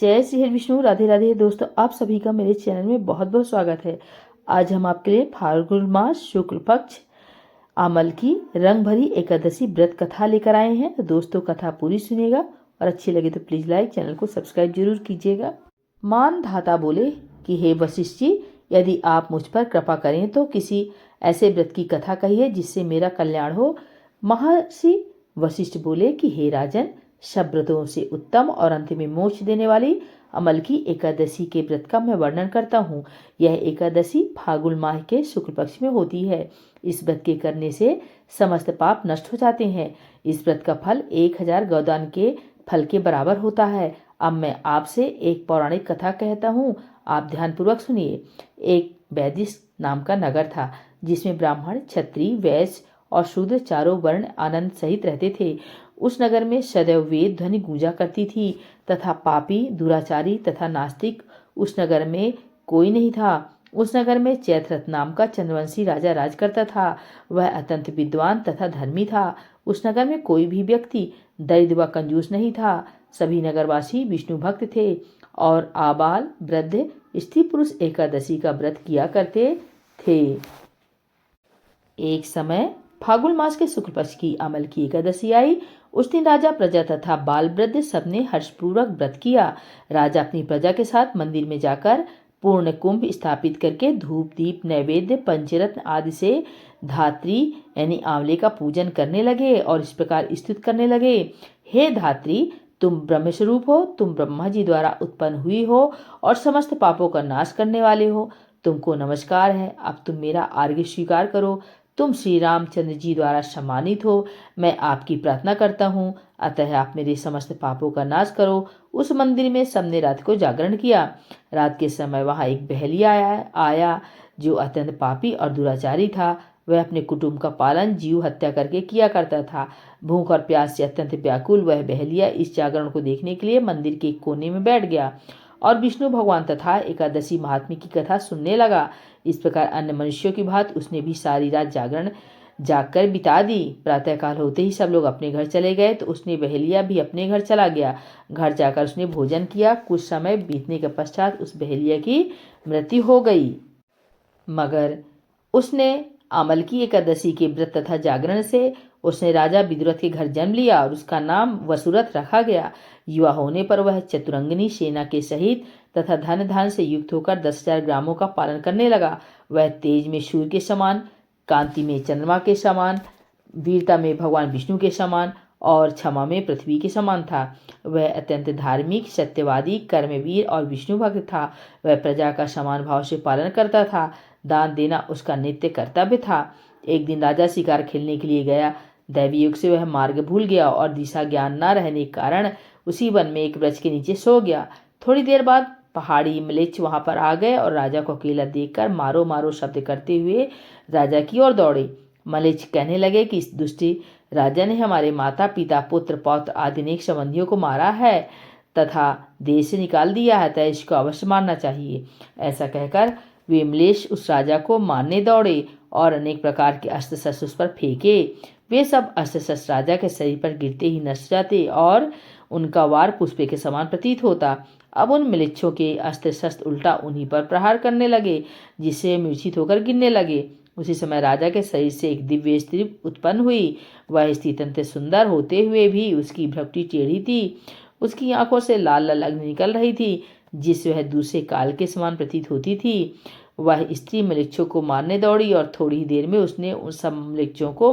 जय श्री हरि विष्णु। राधे राधे दोस्तों, आप सभी का मेरे चैनल में बहुत बहुत स्वागत है। आज हम आपके लिए फाल्गुन मास शुक्ल पक्ष अमल की रंग भरी एकादशी व्रत कथा लेकर आए हैं। तो दोस्तों, कथा पूरी सुनिएगा और अच्छी लगे तो प्लीज लाइक, चैनल को सब्सक्राइब जरूर कीजिएगा। मानधाता बोले कि हे वशिष्ठ जी, यदि आप मुझ पर कृपा करें तो किसी ऐसे व्रत की कथा कहिए जिससे मेरा कल्याण हो। महर्षि वशिष्ठ बोले कि हे राजन, सब व्रतों से उत्तम और अंत में मोक्ष देने वाली अमल की एकादशी के व्रत का मैं वर्णन करता हूँ। यह एकादशी फाल्गुन माह के शुक्ल पक्ष में होती है। इस व्रत के करने से समस्त पाप नष्ट हो जाते हैं। इस व्रत का फल 1000 गौदान के फल के बराबर होता है। अब मैं आपसे एक पौराणिक कथा कहता हूँ, आप ध्यानपूर्वक सुनिए। एक वैदिश नाम का नगर था जिसमें ब्राह्मण, क्षत्रिय, वैश्य और शूद्र चारों वर्ण आनंद सहित रहते थे। उस नगर में सदैव वेद ध्वनि गूंजा करती थी तथा पापी, दुराचारी तथा नास्तिक उस नगर में कोई नहीं था। उस नगर में चैत्ररथ नाम का चंद्रवंशी राजा राज करता था। वह अत्यंत विद्वान तथा धर्मी था। उस नगर में कोई भी व्यक्ति दरिद्र व कंजूस नहीं था। सभी नगरवासी विष्णु भक्त थे और आबाल वृद्ध स्त्री पुरुष एकादशी का व्रत किया करते थे। एक समय फाल्गुन मास के शुक्ल पक्ष की अमल की एकादशी आई। उस दिन राजा, प्रजा तथा बाल वृद्ध सबने हर्षपूर्वक व्रत किया। राजा अपनी प्रजा के साथ मंदिर में जाकर पूर्ण कुंभ स्थापित करके धूप, दीप, नैवेद्य, पंचरत्न आदि से धात्री यानी आंवले का पूजन करने लगे और इस प्रकार स्तुति करने लगे। हे धात्री, तुम ब्रह्मस्वरूप हो, तुम ब्रह्मा जी द्वारा उत्पन्न हुई हो और समस्त पापों का नाश करने वाले हो। तुमको नमस्कार है। अब तुम मेरा आर्घ्य स्वीकार करो। तुम श्री रामचंद्र जी द्वारा सम्मानित हो। मैं आपकी प्रार्थना करता हूँ, अतः आप मेरे समस्त पापों का नाश करो। उस मंदिर में सबने रात को जागरण किया। रात के समय वहाँ एक बहेलिया आया जो अत्यंत पापी और दुराचारी था। वह अपने कुटुंब का पालन जीव हत्या करके किया करता था। भूख और प्यास से अत्यंत व्याकुल वह बहेलिया इस जागरण को देखने के लिए मंदिर के एक कोने में बैठ गया और विष्णु भगवान तथा एकादशी महात्म्य की कथा सुनने लगा। इस प्रकार अन्य मनुष्यों की भांति उसने भी सारी रात जागरण जागकर बिता दी। प्रातःकाल होते ही सब लोग अपने घर चले गए तो उसने बहेलिया भी अपने घर चला गया। घर जाकर उसने भोजन किया। कुछ समय बीतने के पश्चात उस बहेलिया की मृत्यु हो गई। मगर उसने अमल की एकादशी के व्रत तथा जागरण से उसने राजा विदुरथ के घर जन्म लिया और उसका नाम वसुरथ रखा गया। युवा होने पर वह चतुरंगिनी सेना के सहित तथा धन धान से युक्त होकर 10,000 ग्रामों का पालन करने लगा। वह तेज में सूर्य के समान, कांति में चंद्रमा के समान, वीरता में भगवान विष्णु के समान और क्षमा में पृथ्वी के समान था। वह अत्यंत धार्मिक, सत्यवादी, कर्मवीर और विष्णु भक्त था। वह प्रजा का समान भाव से पालन करता था। दान देना उसका नित्य कर्तव्य था। एक दिन राजा शिकार खेलने के लिए गया। दैवी योग से वह मार्ग भूल गया और दिशा ज्ञान न रहने के कारण उसी वन में एक वृक्ष के नीचे सो गया। थोड़ी देर बाद पहाड़ी म्लेच्छ वहां पर आ गए और राजा को अकेला देखकर मारो मारो शब्द करते हुए राजा की ओर दौड़े। म्लेच्छ कहने लगे कि इस दुष्टी राजा ने हमारे माता, पिता, पुत्र, पौत्र आदि अनेक संबंधियों को मारा है तथा देश से निकाल दिया है, अतः इसको अवश्य मारना चाहिए। ऐसा कहकर वे म्लेच्छ उस राजा को मारने दौड़े और अनेक प्रकार के अस्त्र शस्त्र उस पर फेंके। वे सब अस्त्र शस्त्र राजा के शरीर पर गिरते ही नष्ट जाते और उनका वार पुष्पे के समान प्रतीत होता। अब उन म्लेच्छों के अस्त्र शस्त्र उल्टा उन्हीं पर प्रहार करने लगे, जिससे मूर्छित होकर गिरने लगे। उसी समय राजा के शरीर से एक दिव्य स्त्री उत्पन्न हुई। वह स्त्री अत्यंत सुंदर होते हुए भी उसकी भ्रुकुटी टेढ़ी थी। उसकी आंखों से लाल लाल अग्नि निकल रही थी, जिससे वह दूसरे काल के समान प्रतीत होती थी। वह स्त्री म्लेच्छों को मारने दौड़ी और थोड़ी ही देर में उसने उन सब म्लेच्छों को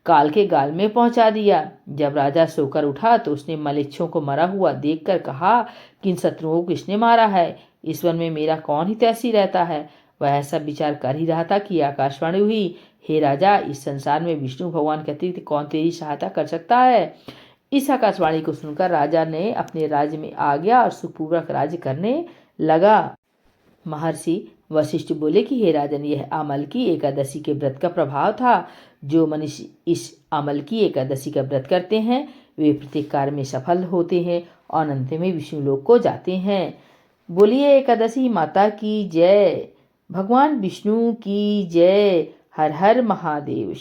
काल के गाल में पहुंचा दिया। जब राजा सोकर उठा तो उसने म्लेच्छों को मरा हुआ देखकर कहा कि इन शत्रुओं को किसने मारा है? इस वन में मेरा कौन हितैषी रहता है? वह ऐसा विचार कर ही रहा था कि आकाशवाणी हुई, हे राजा, इस संसार में विष्णु भगवान के अतिरिक्त कौन तेरी सहायता कर सकता है? इस आकाशवाणी को सुनकर राजा ने अपने राज्य में आ गया और सुखपूर्वक राज्य करने लगा। महर्षि वशिष्ठ बोले कि हे राजन, यह अमल की एकादशी के व्रत का प्रभाव था। जो मनुष्य इस अमल की एकादशी का व्रत करते हैं वे प्रत्येक कार्य में सफल होते हैं और अंत में विष्णु लोक को जाते हैं। बोलिए एकादशी माता की जय, भगवान विष्णु की जय। हर हर महादेव।